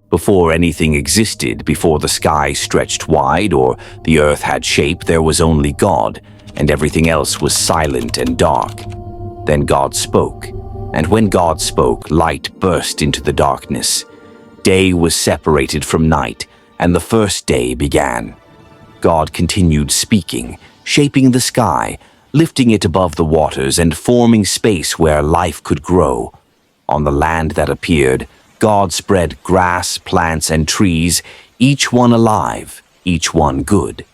Before anything existed, before the sky stretched wide or the earth had shape, there was only God, and everything else was silent and dark. Then God spoke, and when God spoke, light burst into the darkness. Day was separated from night, and the first day began. God continued speaking, shaping the sky, lifting it above the waters and forming space where life could grow. On the land that appeared, God spread grass, plants, and trees, each one alive, each one good.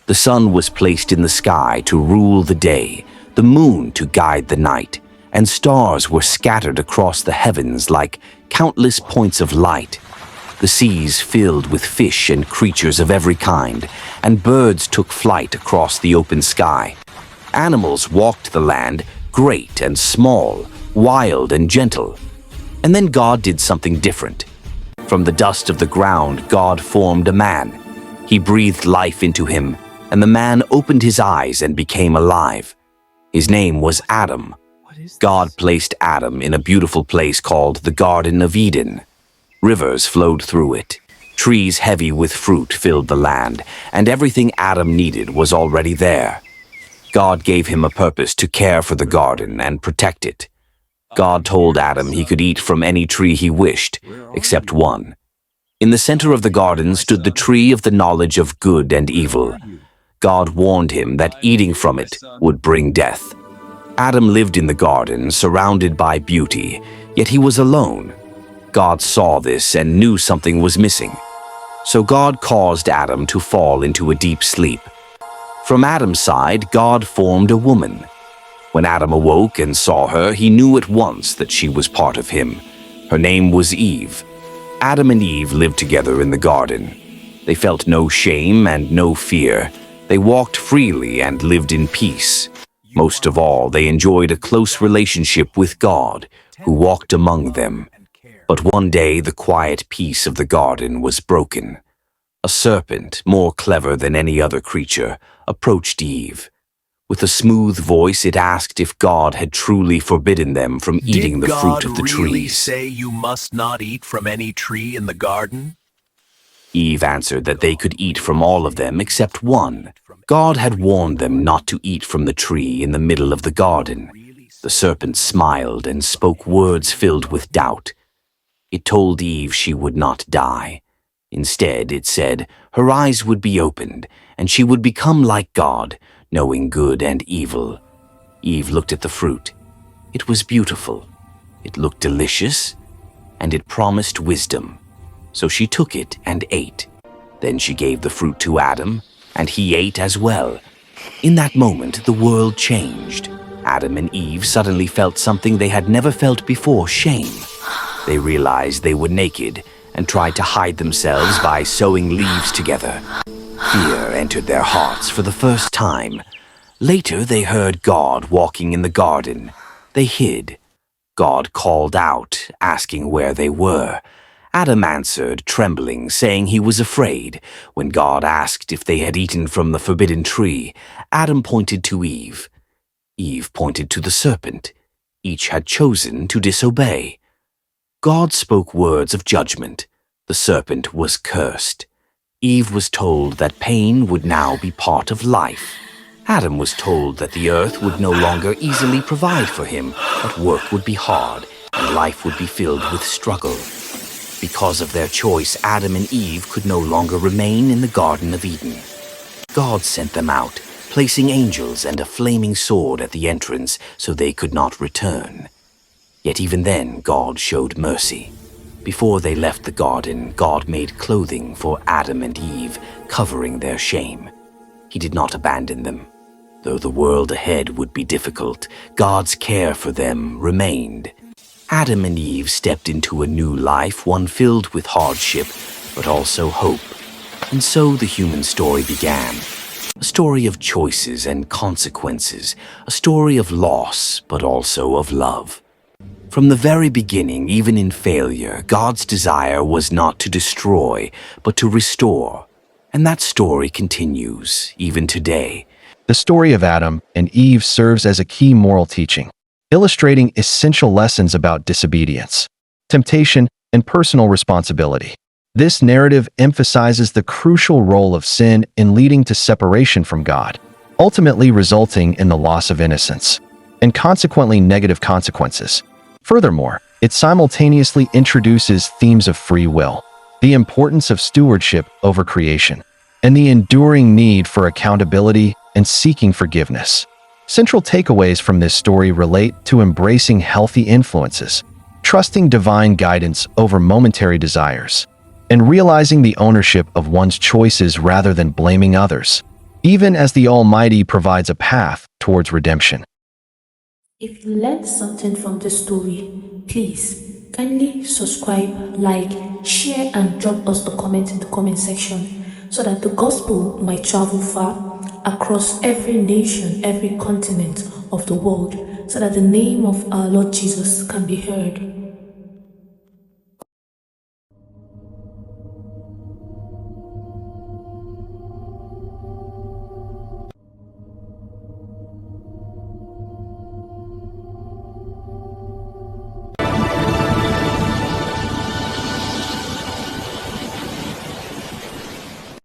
The sun was placed in the sky to rule the day, the moon to guide the night, and stars were scattered across the heavens like countless points of light. The seas filled with fish and creatures of every kind, and birds took flight across the open sky. Animals walked the land, great and small, wild and gentle. And then God did something different. From the dust of the ground, God formed a man. He breathed life into him, and the man opened his eyes and became alive. His name was Adam. God placed Adam in a beautiful place called the Garden of Eden. Rivers flowed through it. Trees heavy with fruit filled the land, and everything Adam needed was already there. God gave him a purpose to care for the garden and protect it. God told Adam he could eat from any tree he wished, except one. In the center of the garden stood the tree of the knowledge of good and evil. God warned him that eating from it would bring death. Adam lived in the garden, surrounded by beauty, yet he was alone. God saw this and knew something was missing. So God caused Adam to fall into a deep sleep. From Adam's side, God formed a woman. When Adam awoke and saw her, he knew at once that she was part of him. Her name was Eve. Adam and Eve lived together in the garden. They felt no shame and no fear. They walked freely and lived in peace. Most of all, they enjoyed a close relationship with God, who walked among them. But one day, the quiet peace of the garden was broken. A serpent, more clever than any other creature, approached Eve. With a smooth voice, it asked if God had truly forbidden them from eating the fruit of the trees. Did God really say you must not eat from any tree in the garden? Eve answered that they could eat from all of them except one. God had warned them not to eat from the tree in the middle of the garden. The serpent smiled and spoke words filled with doubt. It told Eve she would not die. Instead, it said her eyes would be opened and she would become like God, knowing good and evil. Eve looked at the fruit. It was beautiful. It looked delicious, and it promised wisdom. So she took it and ate. Then she gave the fruit to Adam, and he ate as well. In that moment, the world changed. Adam and Eve suddenly felt something they had never felt before: shame. They realized they were naked and tried to hide themselves by sewing leaves together. Fear entered their hearts for the first time. Later, they heard God walking in the garden. They hid. God called out, asking where they were. Adam answered, trembling, saying he was afraid. When God asked if they had eaten from the forbidden tree, Adam pointed to Eve. Eve pointed to the serpent. Each had chosen to disobey. God spoke words of judgment. The serpent was cursed. Eve was told that pain would now be part of life. Adam was told that the earth would no longer easily provide for him, that work would be hard and life would be filled with struggle. Because of their choice, Adam and Eve could no longer remain in the Garden of Eden. God sent them out, placing angels and a flaming sword at the entrance so they could not return. Yet even then, God showed mercy. Before they left the garden, God made clothing for Adam and Eve, covering their shame. He did not abandon them. Though the world ahead would be difficult, God's care for them remained. Adam and Eve stepped into a new life, one filled with hardship, but also hope. And so the human story began. A story of choices and consequences, a story of loss, but also of love. From the very beginning, even in failure, God's desire was not to destroy, but to restore. And that story continues, even today. The story of Adam and Eve serves as a key moral teaching, illustrating essential lessons about disobedience, temptation, and personal responsibility. This narrative emphasizes the crucial role of sin in leading to separation from God, ultimately resulting in the loss of innocence, and consequently negative consequences. Furthermore, it simultaneously introduces themes of free will, the importance of stewardship over creation, and the enduring need for accountability and seeking forgiveness. Central takeaways from this story relate to embracing healthy influences, trusting divine guidance over momentary desires, and realizing the ownership of one's choices rather than blaming others, even as the Almighty provides a path towards redemption. If you learned something from this story, please kindly subscribe, like, share, and drop us a comment in the comment section so that the gospel might travel far across every nation, every continent of the world, so that the name of our Lord Jesus can be heard.